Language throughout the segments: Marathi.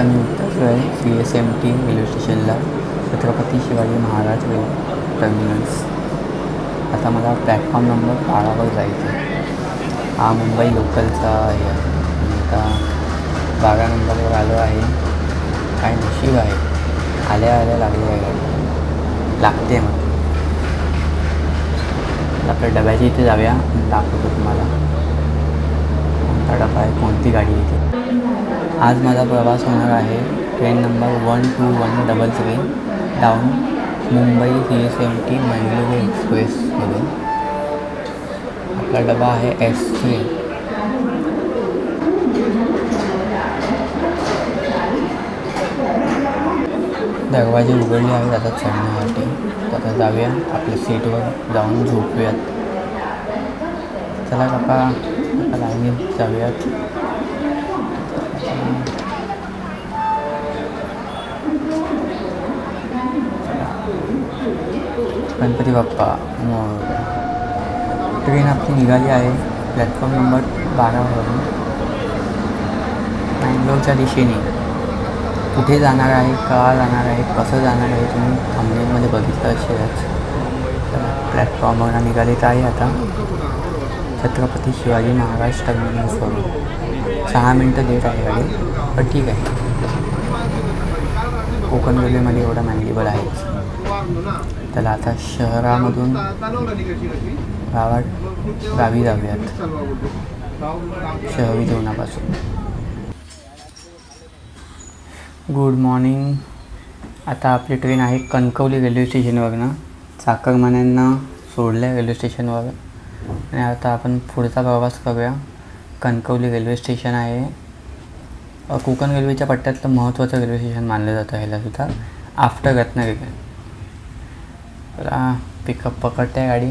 आता मी उतरलो आहे CSMT रेल्वे स्टेशनला, छत्रपती शिवाजी महाराज रेल्वे टर्मिनल्स. आता मला प्लॅटफॉर्म नंबर 12वर जायचं आहे. हा मुंबई लोकलचा आहे. आता 12 नंबरवर आलो आहे. काय नशीब आहे, आल्या आल्या लागली आहे गाडी, लागते मग. आपल्या डब्याच्या इथे जाऊया, दाखवतो तुम्हाला कोणता डबा आहे, कोणती गाडी येते. आज माझा प्रवास होणार आहे train number 12133 down Mumbai CSMT Mangalore एक्सप्रेसमध्ये. आपला डबा आहे S3. दरवाजे उघडले आहेत आता चढण्यासाठी. आता जाऊया आपल्या सीटवर, जाऊन झोपूयात. चला काका, आता लाईनीत जाऊयात. गणपती बाप्पा. ट्रेन आपली निघाली आहे प्लॅटफॉर्म नंबर 12वरून मँगलोरच्या दिशेने. कुठे जाणार आहे, का जाणार आहे, कसं जाणार आहे, तुम्ही थंबनेलमध्ये बघितलं असेलच. प्लॅटफॉर्मवर निघालेत आहे आता छत्रपती शिवाजी महाराज टर्मिनल्सवरून. 6 मिनटं लेट आहे गाडी, पण ठीक आहे. कोकण रेल्वेमध्ये एवढं मॅनेजेबल आहेच. त्याला आता शहरामधून गावी जाऊयात, शहरी जेवणापासून. Good morning. आता आपली ट्रेन आहे कणकवली रेल्वे स्टेशनवरनं. चाकरमान्यांना सोडलं रेल्वे स्टेशनवर आणि आता आपण पुढचा प्रवास करूया. कणकवली रेल्वे स्टेशन आहे कोकण रेल्वेच्या पट्ट्यातलं महत्त्वाचं रेल्वे स्टेशन मानलं जातं. ह्यालासुद्धा आफ्टर रत्नागिरी. पिकअप पकडते गाडी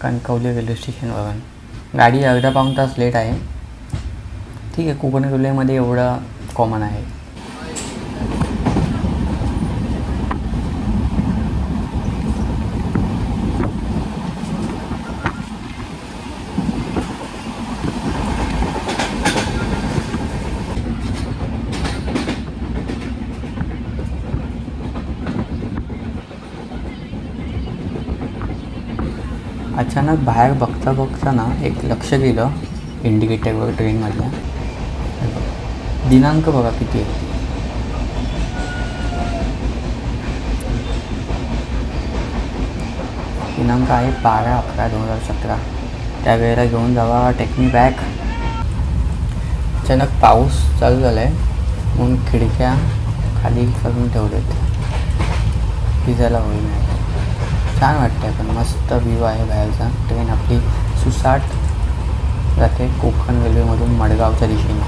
कणकवली रेल्वे स्टेशनवरून. गाडी अर्धा पाऊण तास लेट आहे. ठीक आहे, कोकण रेल्वेमध्ये एवढं कॉमन आहे. अचानक बाहेर बघता ना एक लक्ष गेलं इंडिकेटरवर ट्रेनमधल्या. दिनांक बघा किती आहे. दिनांक आहे 12/11/2017. त्यावेळेला घेऊन जावा टेक्नी बॅग. अचानक पाऊस चालू झाला आहे म्हणून खिडक्या खाली करून ठेवलेत, भिजायला होईल नाही. छान वाटतं, पण मस्त व्ह्यू आहे बाहेरचा. ट्रेन आपली सुसाट जाते कोकण रेल्वेमधून मडगावच्या दिशेने.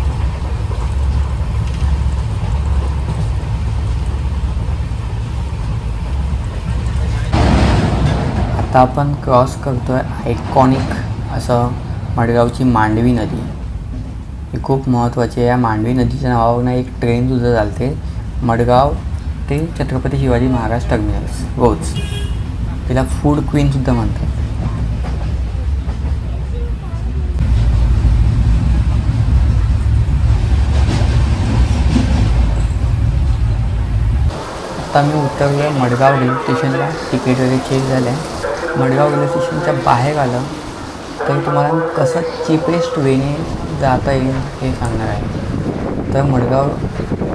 आता आपण क्रॉस करतो आहे आयकॉनिक असं मडगावची मांडवी नदी. ही खूप महत्त्वाची आहे. या मांडवी नदीच्या नावावरून एक ट्रेनसुद्धा चालते मडगाव ते छत्रपती शिवाजी महाराज टर्मिनल्स रोज. तिला फूड क्वीनसुद्धा म्हणतात. आता मी उतरलो आहे मडगाव रेल्वे स्टेशनला. तिकीट वगैरे चेक झालं आहे. मडगाव रेल्वे स्टेशनच्या बाहेर आलं तर तुम्हाला कसं चीपेस्ट वेने जाता येईल हे सांगणार आहे. तर मडगाव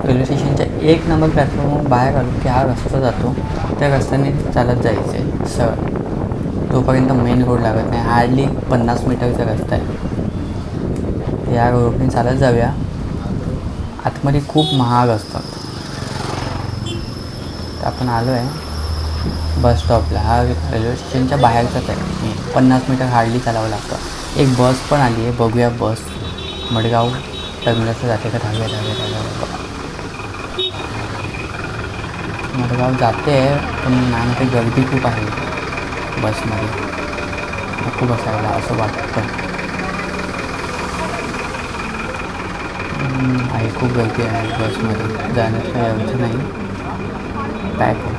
रेल्वे स्टेशनच्या 1 नंबर प्लॅटफॉर्मवर बाहेर आलो की हा रस्ता जातो. त्या रस्त्याने चालत जायचं आहे सरळ. तोपर्यंत मेन रोड लागत नाही. हार्डली 50 मीटरचा रस्ता आहे. या रोडने चालत जाऊया. आतमध्ये खूप महाग असतात. तर आपण आलो आहे बस स्टॉपला. हा रेल्वे स्टेशनच्या बाहेरचाच आहे. 50 मीटर हार्डली चालावं लागतं. एक बस पण आली आहे, बघूया बस मडगाव टर्मिनलला जाते का. धाव्या मडगाव जाते आहे, पण माझ्याकडे गर्दी खूप आहे बसमध्ये. नको बसायला असं वाटतं आहे. खूप गर्दी आहे बसमध्ये, जाण्यात काही अर्थ नाही. पॅक आहे.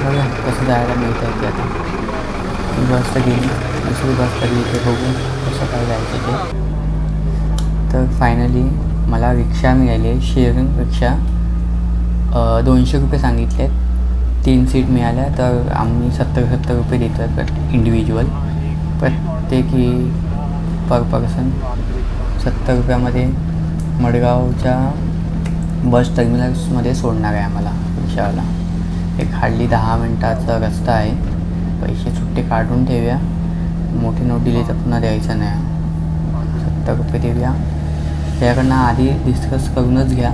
बघा कसं जायला मिळतं आहे ते. आता बस तर गेली, दुसरी बस तरी इथे बघू कसं काय जायचं ते. तर फायनली मला रिक्षा मिळाली आहे, शेअरिंग रिक्षा. 200 रुपये सांगितले आहेत, 3 सीट मिळाल्या. तर आम्ही 70 रुपये देतो आहे इंडिव्हिज्युअल, प्रत्येकी पर पर्सन 70 रुपयामध्ये मडगावच्या बस टर्मिनल्समध्ये सोडणार आहे आम्हाला रिक्षावाला. एक हार्डली 10 मिनटाचा रस्ता आहे. पैसे सुट्टे काढून ठेवूया, मोठी नोट दिली तर पुन्हा द्यायचं नाही. 70 रुपये देऊया. त्याकडनं आधी डिस्कस करूनच घ्या,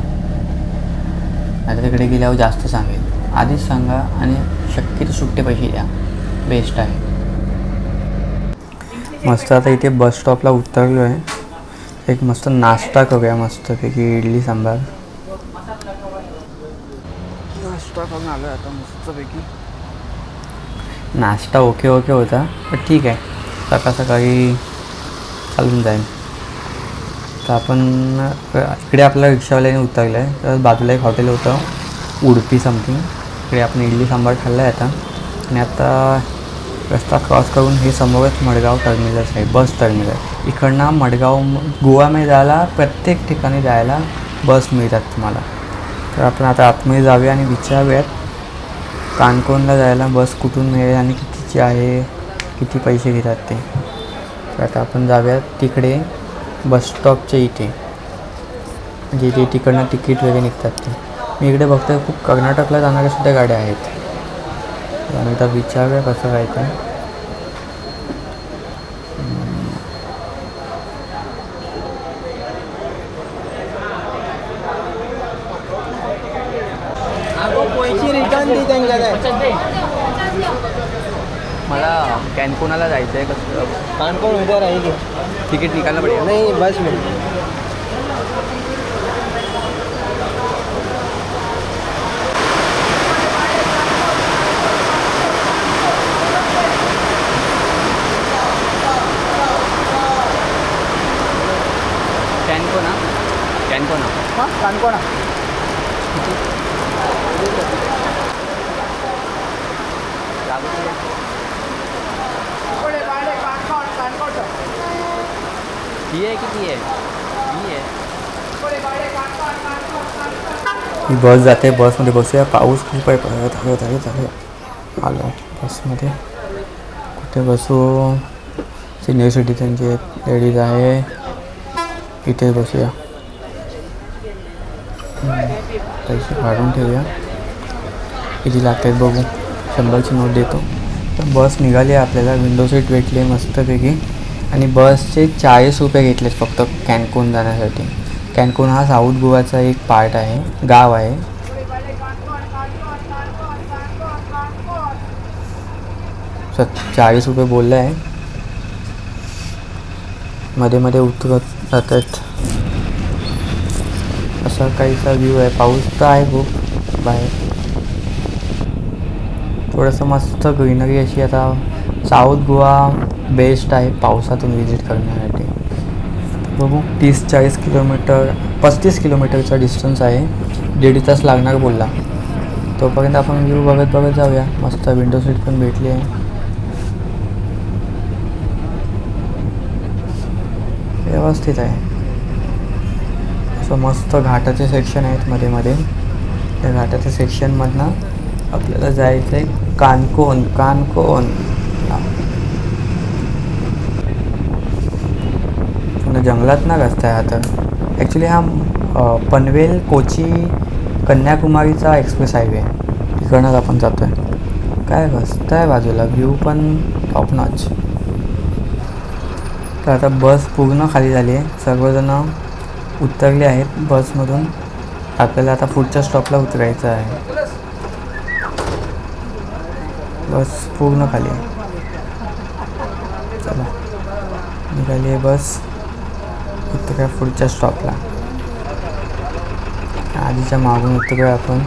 आता तिकडे गेल्यावर जास्त सांगेल. आधीच सांगा आणि शक्यतो सुट्टे पैसे द्या, बेस्ट आहे. मस्त आता इथे बस स्टॉपला उतरलो आहे. एक मस्त नाश्ता करूया, मस्तपैकी इडली सांबार नाश्ता करून आलो आता मस्तपैकी. नाश्ता ओके होता, पण ठीक आहे, सकाळी चालून जाईल. तर आपण इकडे आपल्या रिक्षावाल्याने उतरलं आहे. तर बाजूला एक हॉटेल होतं, उडपी समथिंग. इकडे आपण इडली सांबार खाल्ला आहे आता. आणि आता रस्ता क्रॉस करून हे समोरच मडगाव टर्मिनस आहे, बस टर्मिनस. इकडनं मडगाव गोवामध्ये जायला प्रत्येक ठिकाणी जायला बस मिळतात तुम्हाला. तर आपण आता आतमध्ये जाऊया आणि विचारूयात कानकोनला जायला बस कुठून मिळेल आणि कितीची आहे, किती पैसे घेतात ते. तर आता आपण जाऊयात तिकडे बस स्टॉपच्या इथे, म्हणजे ते तिकडनं तिकीट वगैरे निघतात ते. मी इकडे बघतोय खूप कर्नाटकला जाणाऱ्या सुद्धा गाड्या आहेत. आणि आता विचारूया कसं काय ते. मला कॅनकोनाला जायचं आहे. कसं कानकोन उधर रहेगी, तिकीट निकालना पडेगा? नहीं बस में. कॅनकोना हाँ कानकोना. ही आहे किती आहे? ही आहे. ही बस जाते, बसमध्ये बसूया. पाऊस खूप आहे, आलो बसमध्ये. कुठे बसू? सिनियर सिटीजनचे लेडीज आहे, इथे बसूया. पैसे काढून ठेवूया, किती लागतात बघू. 100ची नोट देतो. तर बस निघाली आहे, आपल्याला विंडो सीट भेटली आहे मस्तपैकी. आणि बसचे 40 रुपये घेतलेत फक्त कॅनकोन जाण्यासाठी. कॅनकोन हा साऊथ गोवाचा एक पार्ट आहे, गाव आहे. तर 40 रुपये बोललं आहे. मध्ये मध्ये उतरत जातात. असा काहीसा व्ह्यू आहे. पाऊस तर आहे खूप बाहेर. थोडंसं मस्त ग्रीनरी अशी. आता साऊथ गोवा बेस्ट आहे पावसातून विजिट करण्यासाठी. बघू 30-40 किलोमीटर, 35 किलोमीटरचा डिस्टन्स आहे. 1.5 तास लागणार बोलला. तोपर्यंत आपण व्ह्यू बघत जाऊया. मस्त विंडो सीट पण भेटली आहे, व्यवस्थित आहे. असं मस्त घाटाचे सेक्शन आहेत मध्ये मध्ये. त्या घाटाच्या सेक्शनमधनं आपल्याला जायचं आहे कानकोन. पूर्ण जंगलात ना रस्ता आहे. आता ॲक्च्युली हा पनवेल कोची कन्याकुमारीचा एक्सप्रेस हायवे आहे. तिकडनंच आपण जातो आहे. काय रस्ता आहे बाजूला, व्ह्यू पण टॉप नॉच. तर आता बस पूर्ण खाली झाली आहे, सर्वजण उतरले आहेत बसमधून. आपल्याला आता पुढच्या स्टॉपला उतरायचं आहे. बस पूर्ण खाली आहे. चला निघाली आहे बस. उतरूया पुढच्या स्टॉपला. आधीच्या मागून उतरूया आपण.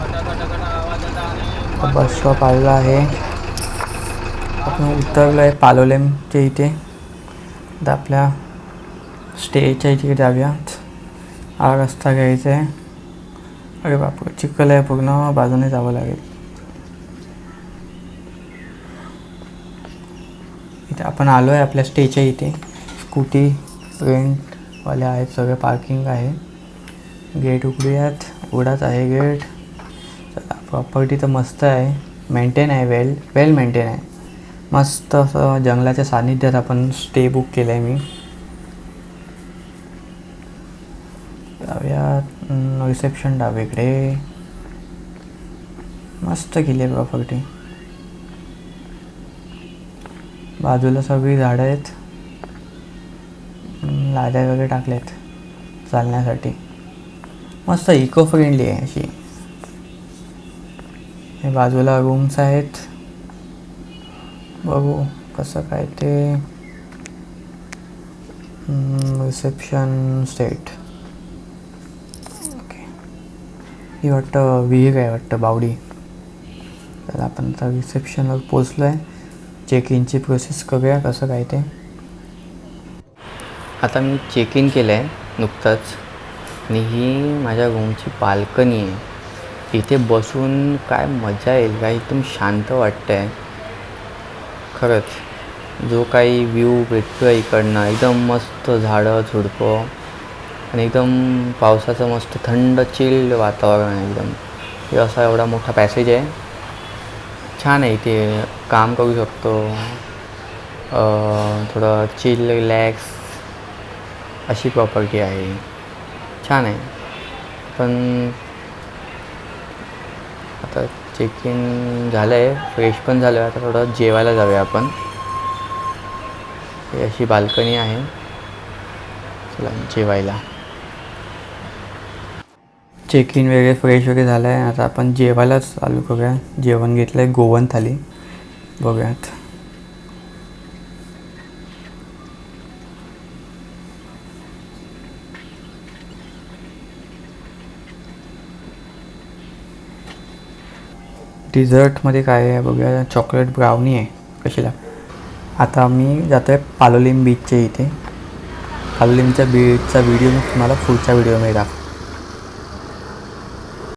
बस स्टॉप आलेला आहे. आपण उतरलो आहे पालोलेमच्या इथे. आता आपल्या स्टेच्या इथे जाऊयात. हा रस्ता घ्यायचा आहे. अरे बापरे, चिखल आहे पूर्ण, बाजूने जावं लागेल. इथे आपण आलो आहे आपल्या स्टेच्या इथे. स्कूटी रेंट वाले आहेत, सगळे पार्किंग आहे. गेट उघडूयात. उघडाच आहे गेट. चला, प्रॉपर्टी तर मस्त आहे, मेंटेन आहे, वेल मेंटेन आहे. मस्त असं जंगलाच्या सानिध्यात आपण स्टे बुक केलं आहे मी. जाऊयात रिसेप्शन डावीकडे. मस्त केली आहे प्रॉपर्टी. बाजूला सगळी झाडं आहेत, लाद्या वगैरे टाकल्यात चालण्यासाठी. मस्त इको फ्रेंडली आहे अशी. हे बाजूला रूम्स आहेत, बघू कसं काय ते. Reception state. ओके, ही वाटतं विहीर आहे वाटतं, बावडी. तर आपण आता रिसेप्शनवर पोचलो आहे. चेक इनची प्रोसेस करूया कसं काय ते. आता मी चेक इन केलं आहे नुकतंच आणि ही माझ्या रूमची बाल्कनी आहे. इथे बसून काय मजा येईल, काय एकदम शांत वाटतं आहे खरंच. जो काही व्ह्यू भेटतो आहे इकडनं, एकदम मस्त झाडं झुडपं आणि एकदम पावसाचं मस्त थंड चिल्ड वातावरण आहे एकदम. हे असा एवढा मोठा पॅसेज आहे, छान आहे. इथे काम करू शकतो, थोडं चिल रिलॅक्स अशी प्रॉपर्टी आहे, छान आहे. पण आता चेक इन झालं आहे, फ्रेश पण झालं आहे. आता थोडं जेवायला जाऊया आपण. ही अशी बाल्कनी आहे, चला जेवायला. चेक इन वगैरे फ्रेश वगैरे झालं आहे. आता आपण जेवायलाच चालू करूया. जेवण घेतलं आहे गोवन थाली, बघूयात. डिझर्टमध्ये काय आहे बघूया. चॉकलेट ब्राउनी आहे कशीला. आता मी जातो आहे पालोलिम बीचच्या इथे. पालोलिमच्या बीचचा व्हिडिओ मी तुम्हाला पुढच्या व्हिडिओमध्ये दाखवतो.